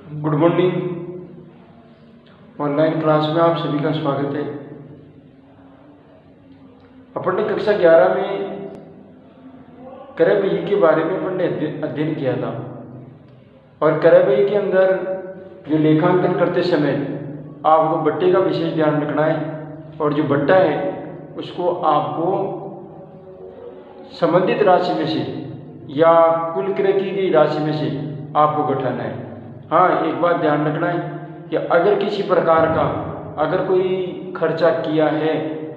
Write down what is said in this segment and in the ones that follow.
Good morning. Online class में आप सभी का स्वागत है। अपन ने कक्षा 11 में क्रय बही के बारे में अपन ने अध्ययन किया था और क्रय बही के अंदर जो लेखांकन करते समय आपको बट्टे का विशेष ध्यान रखना है और जो बट्टा है उसको आपको संबंधित राशि में से या कुल क्रय की गई राशि में से आपको घटाना है। हाँ, एक बात ध्यान रखना है कि अगर किसी प्रकार का अगर कोई खर्चा किया है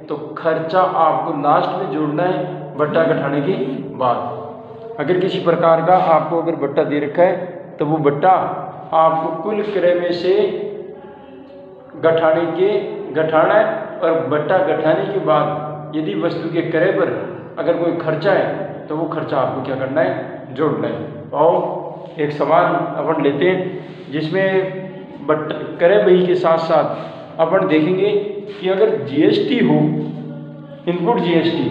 तो खर्चा आपको लास्ट में जोड़ना है बट्टा घटाने के बाद। अगर किसी प्रकार का आपको अगर बट्टा दे रखा है तो वो बट्टा आपको कुल क्रय में से घटाना है और बट्टा घटाने के बाद यदि वस्तु के क्रय पर अगर कोई खर्चा है तो वो खर्चा आपको क्या करना है, जोड़ना है। और एक सवाल अपन लेते हैं जिसमें क्रय बही के साथ साथ अपन देखेंगे कि अगर जीएसटी हो, इनपुट जीएसटी,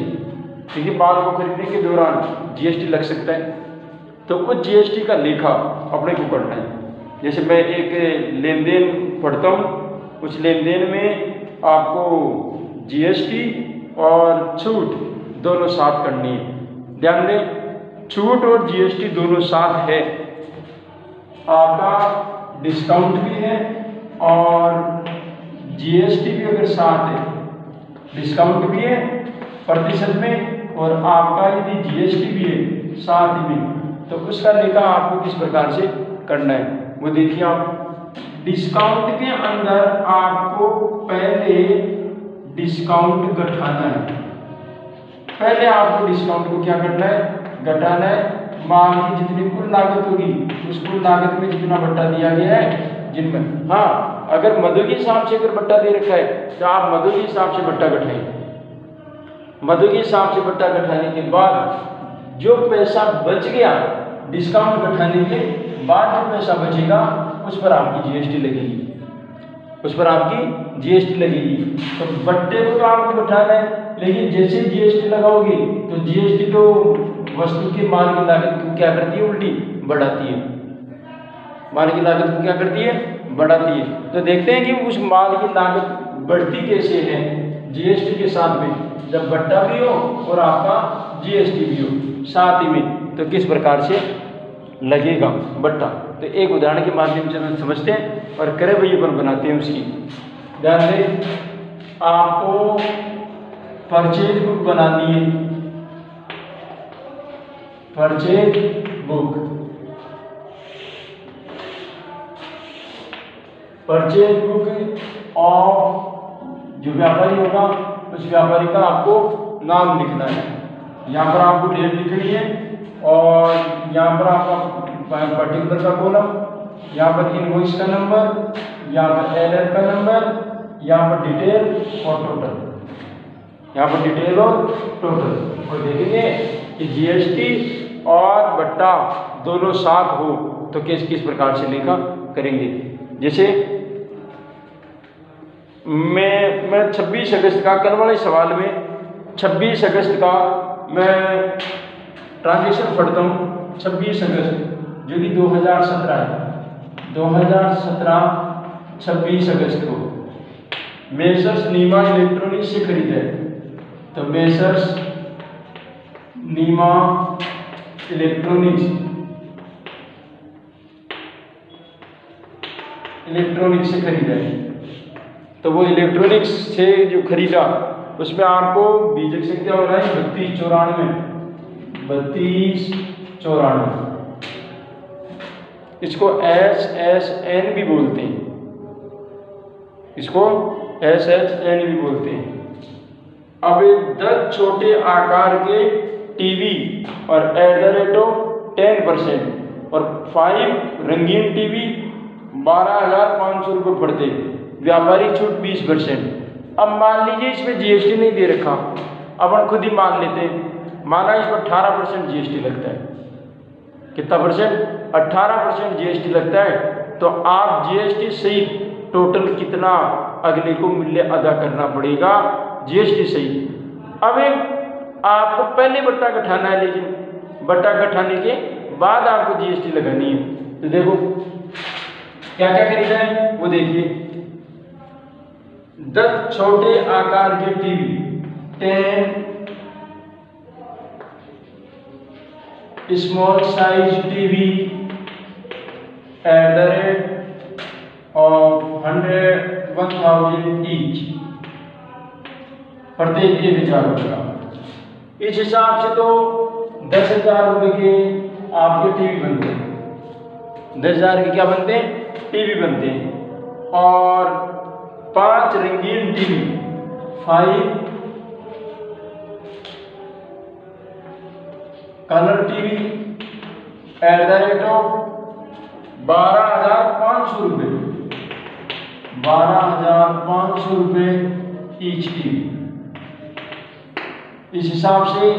क्योंकि माल को खरीदने के दौरान जीएसटी लग सकता है, तो उस जीएसटी का लेखा अपने को करना है। जैसे मैं एक लेन देन पढ़ता हूँ, उस लेन देन में आपको जीएसटी और छूट दोनों साथ करनी है। ध्यान दें, छूट और जीएसटी दोनों साथ है, आपका डिस्काउंट भी है और जीएसटी भी अगर साथ है, डिस्काउंट भी है प्रतिशत में और आपका यदि जीएसटी भी है साथ ही में, तो उसका लेखा आपको किस प्रकार से करना है वो देखिए आप। डिस्काउंट के अंदर आपको पहले डिस्काउंट घटाना है। पहले आपको डिस्काउंट को क्या करना है, घटाना है। माल की जितनी कुल लागत होगी उस कुल लागत में जितना बट्टा दिया गया है जिनमें, हाँ, अगर मधु के हिसाब से अगर बट्टा दे रखा है तो आप मधु के हिसाब से बट्टा घटाएं। मधु के हिसाब से बट्टा घटाने के बाद जो पैसा बच गया डिस्काउंट घटाने के बाद जो पैसा बचेगा उस पर आपकी जीएसटी लगेगी, उस पर आपकी जीएसटी लगेगी। तो बट्टे को तो आपको घटाना है, लेकिन जैसे जीएसटी लगाओगे तो जीएसटी तो वस्तु के माल की लागत को क्या करती है, उल्टी बढ़ाती है। माल की लागत को क्या करती है, बढ़ाती है। तो देखते हैं कि उस माल की लागत बढ़ती कैसे है जीएसटी के साथ में, जब बट्टा भी हो और आपका जीएसटी भी हो साथ ही में, तो किस प्रकार से लगेगा बट्टा। तो एक उदाहरण के माध्यम से हम समझते हैं और क्रय बही पर बनाते हैं उसकी। ध्यान दें, आपको परचेज बुक बनानी है, purchase book. Purchase book of जो व्यापारी होगा उस व्यापारी का आपको नाम लिखना है। यहाँ पर आपको डेट लिखनी है और यहाँ पर आपका पर्टिकुलर का कॉलम, यहाँ पर इनवॉइस का नंबर, यहाँ पर एलएल का नंबर, यहाँ पर डिटेल और टोटल, यहाँ पर डिटेल और टोटल। और देखेंगे कि जीएसटी और बट्टा दोनों साथ हो तो किस प्रकार से लेखा करेंगे। जैसे मैं 26 अगस्त का, कल वाले सवाल में 26 अगस्त का मैं ट्रांजेक्शन पढ़ता हूँ। 26 अगस्त जो कि 2017 है, 2017 26 अगस्त को मेसर्स नीमा इलेक्ट्रॉनिक्स से खरीदा है। तो मेसर्स नीमा इलेक्ट्रॉनिक्स से खरीदा है। तो वो इलेक्ट्रॉनिक्स से जो खरीदा उसमें आपको बीजक संख्या होना है 3294। इसको SSN भी बोलते हैं, इसको SSN भी बोलते हैं। अब 10 छोटे आकार के टीवी और @10% और 5 रंगीन टीवी 12,500 रुपये पड़ते, व्यापारी छूट 20%। अब मान लीजिए इसमें जीएसटी नहीं दे रखा, अपन खुद ही मान लेते हैं, माना इस पर 18% जीएसटी लगता है। कितना परसेंट? 18% जीएसटी लगता है। तो आप जीएसटी सहित टोटल कितना अगले को मूल्य अदा करना पड़ेगा जीएसटी सहित। अब आपको पहले बट्टा घटाना है, लेकिन बट्टा घटाने के बाद आपको जीएसटी लगानी है। तो देखो क्या क्या खरीदा है वो देखिए। 10 छोटे आकार के TV, 10 small size TV at the rate of 100,000 each, प्रत्येक के 1000 रुपये का। इस हिसाब से तो 10,000 रुपये के आपके टीवी बनते हैं। 10,000 के क्या बनते हैं? टीवी बनते हैं। और 5 रंगीन TV, 5 colour TV at the rate of 12,500 रुपये, 12,500 रुपये ईच टीवी। इस हिसाब से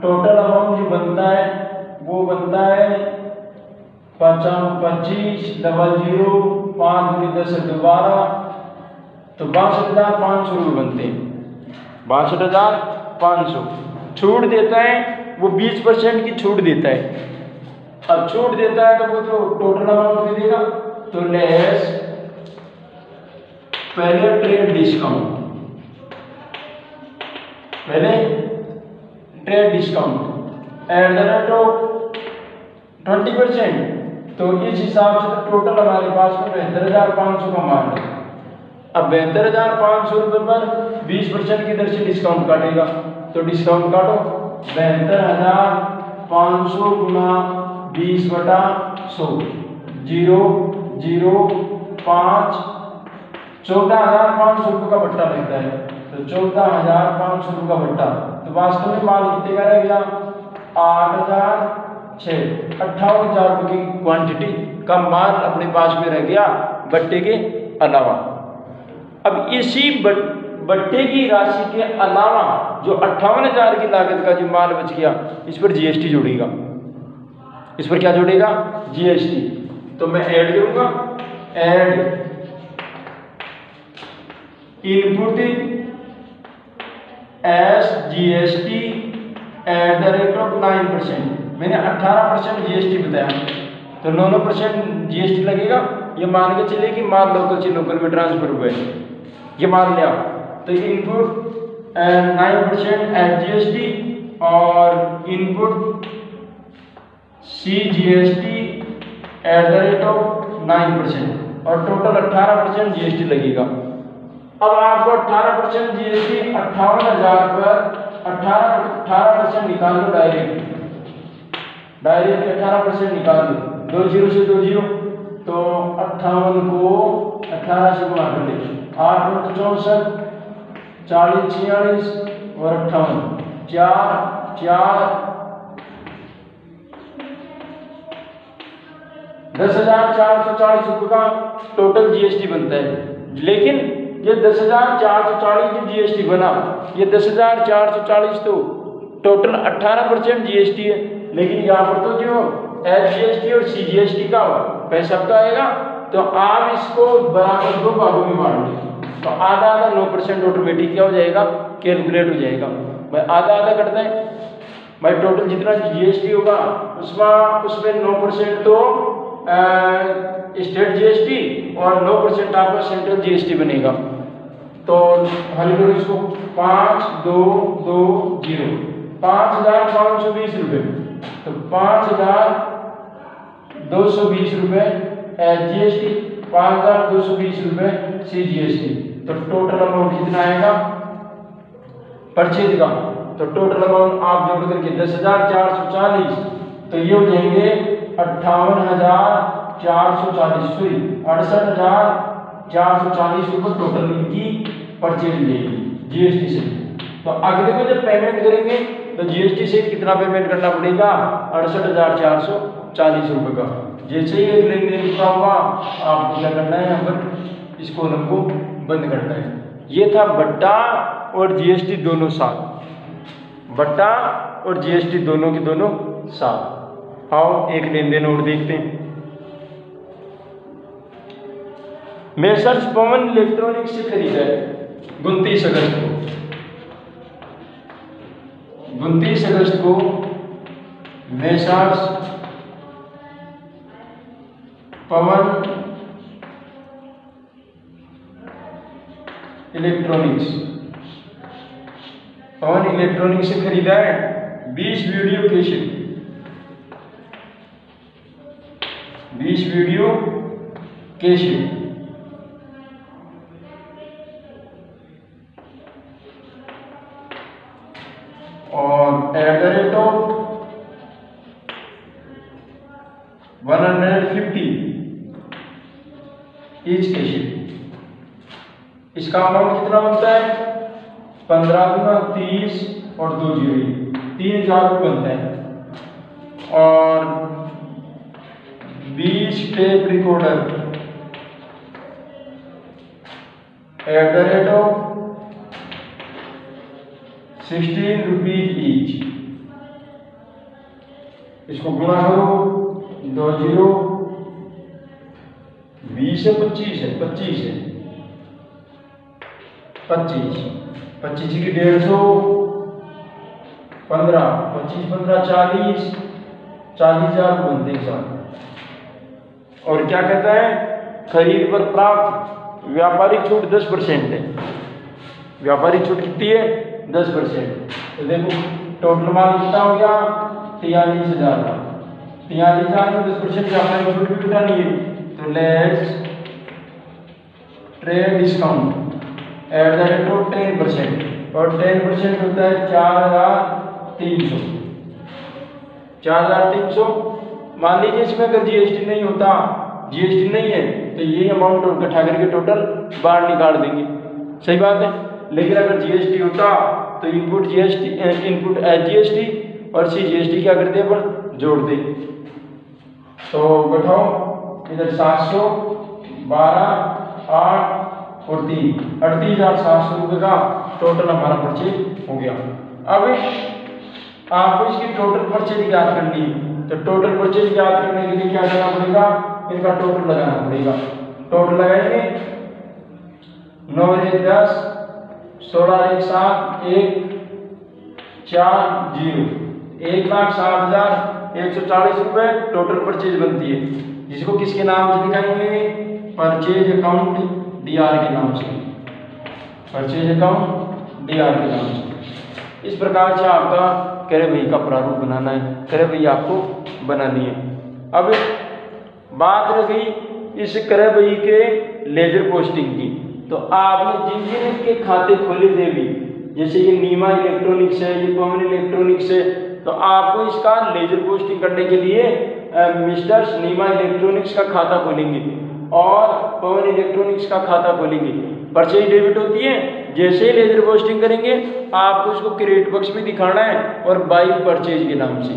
टोटल अमाउंट जो बनता है वो बनता है 25 00 5 दूनी 10 12, तो 62,500 रुपये बनते हैं। 62,500 छूट देता है वो 20% की छूट देता है। अब छूट देता है तो वो तो टोटल अमाउंट दे देगा, तो लेस पहले ट्रेड डिस्काउंट, पहले trade discount at the rate of 20%, तो इस हिसाब से तो टोटल हमारे पास में 72,500 का माल है। अब 72,500 रुपये पर 20% की दर से डिस्काउंट काटेगा, तो डिस्काउंट काटो 72,500 गुना 20/100 0 0 5 14,500 रुपये का भट्टा लगता है, तो 14,500 रुपये का भट्टा। तो वास्तव में माल कितने का रह गया? 8,006 58,000 रुपये की क्वांटिटी का माल अपने पास में रह गया भट्टे के अलावा। अब इसी भट्टे की राशि के अलावा जो 58,000 की लागत का जो माल बच गया, इस पर जीएसटी जोड़ेगा। इस पर क्या जोड़ेगा? जीएसटी। तो मैं ऐड करूंगा, add input S GST at the rate of 9%। मैंने 18% जीएसटी बताया, तो 9% जीएसटी लगेगा। ये मान के चलिए कि माल लोकल से लोकल में ट्रांसफर हुआ है, ये मान लिया, तो इनपुट 9% एट जीएसटी और input C GST at the rate of 9% और टोटल 18% जीएसटी लगेगा। अब आपको 18% जीएसटी 58,000 पर 18% निकाल लो डायरेक्ट 18% निकाल लो, 2 0 से 2 0, तो 58 को 18 से गुणा कर ले, 8 × 64 40 46 और 58 4 4 10,440 रुपये का टोटल जीएसटी बनता है। लेकिन ये 10,440 जो जीएसटी बना, ये 10,440 तो टोटल 18% जीएसटी है, लेकिन यहाँ पर तो जो एचजीएसटी और सीजीएसटी का पैसा तो आएगा, तो आप इसको बराबर 2 भागों में बांट लें, तो आधा आधा 9% ऑटोमेटिक क्या हो जाएगा? कैलकुलेट हो जाएगा। भाई आधा आधा कटता है, भाई टोटल जितना जीएसटी होगा उसमें 9% तो स्टेट जीएसटी और 9% आपका सेंट्रल जीएसटी बनेगा। तो हल करो इसको, 5 2 2 0 5,520 रुपये, तो 5,220 रुपये जीएसटी, 5,220 रुपये सी जीएसटी, तो टोटल अमाउंट कितना आएगा परचेज का? तो टोटल अमाउंट आप जोड़ करके 10,440, तो ये हो जाएंगे 58,440 सॉरी 68,440 रुपये टोटल इनकी परचेज मिलेगी जीएसटी से। तो अगले को जब पेमेंट करेंगे तो जीएसटी से कितना पेमेंट करना पड़ेगा? 68,440 रुपये का। जैसे ही एक लेन देन का होगा आपको क्या करना है? यहाँ पर इस कॉलम को बंद करना है। ये था भट्टा और जीएसटी दोनों साथ, भट्टा और जीएसटी दोनों के दोनों साथ। आओ एक लेन देन और देखते हैं। मेसर्स पवन इलेक्ट्रॉनिक्स से खरीदा है 29 अगस्त को, 29 अगस्त को मेसर्स पवन इलेक्ट्रॉनिक्स, पवन इलेक्ट्रॉनिक्स से खरीदा है 20 वीडियो कैसेट, 20 वीडियो कैसेट। और @150 ईच कैसेट। इसका अमाउंट कितना बनता है? 15 गुना 30 और 2 जीरो 3000 रुपये बनता है। और 20 टेप रिकॉर्डर @16 रुपीज ईच। इसको गुणा करो, 2 जीरो 20 है 25 है 25 है 25 25 की 150 15 25 15 40 40,000 बनते हैं साथ। और क्या कहता है? खरीद पर प्राप्त व्यापारिक छूट 10% है। व्यापारिक छूट कितनी है? 10%। तो देखो टोटल माल कितना हो गया? 43,000 का। 43,000 में 10% व्यापारिक छूट भी उठानी है, तो लेस ट्रेड डिस्काउंट @10%। और 10% होता है 4,300। 4,300 मान लीजिए इसमें अगर जीएसटी नहीं होता, जीएसटी नहीं है, तो ये अमाउंट इकट्ठा करके टोटल बाहर निकाल देंगे, सही बात है। लेकिन अगर जीएसटी होता तो इनपुट जीएसटी, इनपुट जीएसटी और CGST क्या करते हैं अपन? जोड़ दे। तो बैठाओ इधर 700 12 8 और 3 38,700 रुपये का टोटल हमारा परचेज हो गया। अब आपको इसकी टोटल परचेज याद करनी है, तो टोटल परचेज याद करने के लिए क्या करना पड़ेगा? इनका टोटल लगाना पड़ेगा। टोटल लगाएंगे 9 1 10 16 1 7 1 4 0 1,60,140 रुपये टोटल परचेज बनती है, जिसको किसके नाम से दिखाएंगे? परचेज अकाउंट DR के नाम से, परचेज अकाउंट DR के नाम से। इस प्रकार से आपका क्रय बही का प्रारूप बनाना है, क्रय बही आपको बनानी है। अब बात रह गई इस क्रय बही के लेजर पोस्टिंग की। तो आपने जिन जिन इसके खाते खोले थे भी, जैसे ये नीमा इलेक्ट्रॉनिक्स है, ये पवन इलेक्ट्रॉनिक्स है, तो आपको इसका लेजर पोस्टिंग करने के लिए मिस्टर नीमा इलेक्ट्रॉनिक्स का खाता खोलेंगे और पवन इलेक्ट्रॉनिक्स का खाता खोलेंगे। परचेज डेबिट होती है, जैसे ही लेजर पोस्टिंग करेंगे आपको इसको क्रेडिट पक्ष में दिखाना है और बाई परचेज के नाम से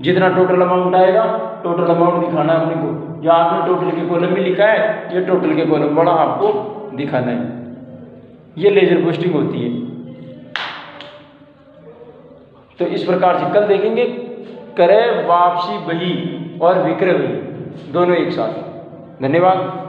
जितना टोटल अमाउंट आएगा टोटल अमाउंट दिखाना है अपने को। जो आपने टोटल के कॉलम में लिखा है ये टोटल के कॉलम बड़ा आपको दिखाना है। ये लेजर पोस्टिंग होती है। तो इस प्रकार से कल देखेंगे क्रय वापसी बही और विक्रय बही दोनों एक साथ। धन्यवाद।